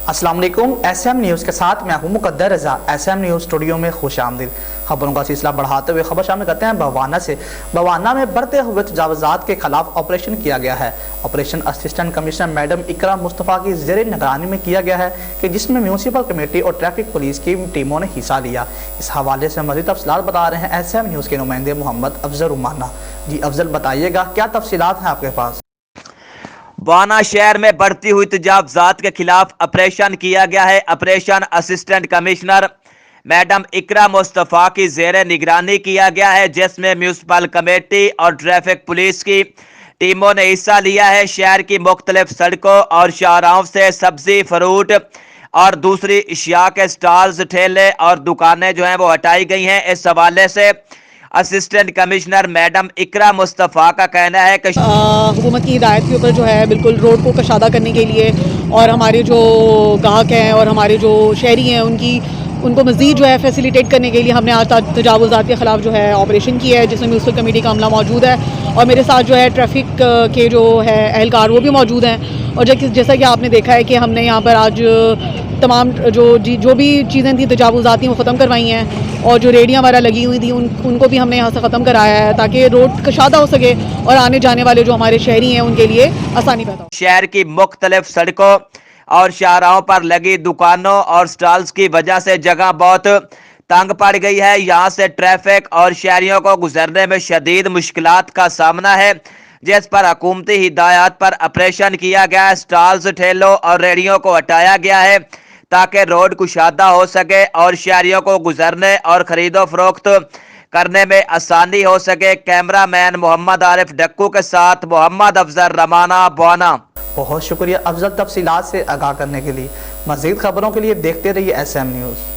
अस्सलाम वालेकुम। SM news के साथ मैं हूं मुकद्दर रज़ा। SM न्यूज़ स्टूडियो में खुश आमदीद। खबरों का सिलसिला बढ़ाते हुए खबर शामिल करते हैं बवाना से। बवाना में बढ़ते हुए तजावुज़ात के खिलाफ ऑपरेशन किया गया है। ऑपरेशन असिस्टेंट कमिश्नर मैडम इकरा मुस्तफ़ा की ज़ेर निगरानी में किया गया है कि जिसमें म्यूनसिपल कमेटी और ट्रैफिक पुलिस की टीमों ने हिस्सा लिया। इस हवाले से मज़ीद तफसीलात बता रहे हैं SM न्यूज़ के नुमाइंदे मोहम्मद अफजल रुमाना। जी अफजल, बताइएगा क्या तफसीलात हैं आपके पास? बवाना शहर में बढ़ती हुई तजावुज़ात के खिलाफ ऑपरेशन किया गया है। ऑपरेशन असिस्टेंट कमिश्नर मैडम इकरा मुस्तफ़ा की ज़ेर निगरानी किया गया है, जिसमें म्यूनसिपल कमेटी और ट्रैफिक पुलिस की टीमों ने हिस्सा लिया है। शहर की मुख्तलिफ सड़कों और शाहराहों से सब्जी, फ्रूट और दूसरी अशिया के स्टॉल्स, ठेले और दुकानें जो हैं वो हटाई गई हैं। इस हवाले से असिस्टेंट कमिश्नर मैडम इकरा मुस्तफ़ा का कहना है कि हुकूमत की हिदायत के ऊपर जो है बिल्कुल रोड को कशादा करने के लिए और हमारे जो गाहक हैं और हमारे जो शहरी हैं उनको मज़ीद जो है फैसिलिटेट करने के लिए हमने आज तजावुज़ात के ख़िलाफ़ जो है ऑपरेशन किया है, जिसमें म्यूनसिपल कमेटी का अमला मौजूद है और मेरे साथ जो है ट्रैफिक के जो है एहलकार वो भी मौजूद हैं। और जैसा कि आपने देखा है कि हमने यहाँ पर आज तमाम जो भी चीज़ें थी तजावुज़ात थी वो ख़त्म करवाई हैं और जो रेडियाँ वगैरह लगी हुई थी उनको भी हमने यहाँ से ख़त्म कराया है ताकि रोड कशादा हो सके और आने जाने वाले जो हमारे शहरी हैं उनके लिए आसानी पैदा हो। शहर की मुख्तलिफ सड़कों और शाहराहों पर लगी दुकानों और स्टॉल्स की वजह से जगह बहुत तंग पड़ गई है। यहाँ से ट्रैफिक और शहरियों को गुजरने में शदीद मुश्किलात का सामना है, जिस पर हुकूमती हिदायत पर ऑपरेशन किया गया है। स्टॉल्स, ठेलों और रेहड़ियों को हटाया गया है ताकि रोड कुशादा हो सके और शहरियों को गुजरने और खरीदो फरोख्त करने में आसानी हो सके। कैमरामैन मोहम्मद आरिफ डक्कू के साथ मोहम्मद अफजल रमाना, बवाना। बहुत शुक्रिया अफजल, तफसीलात से आगाह करने के लिए। मज़ीद खबरों के लिए देखते रहिए SM न्यूज़।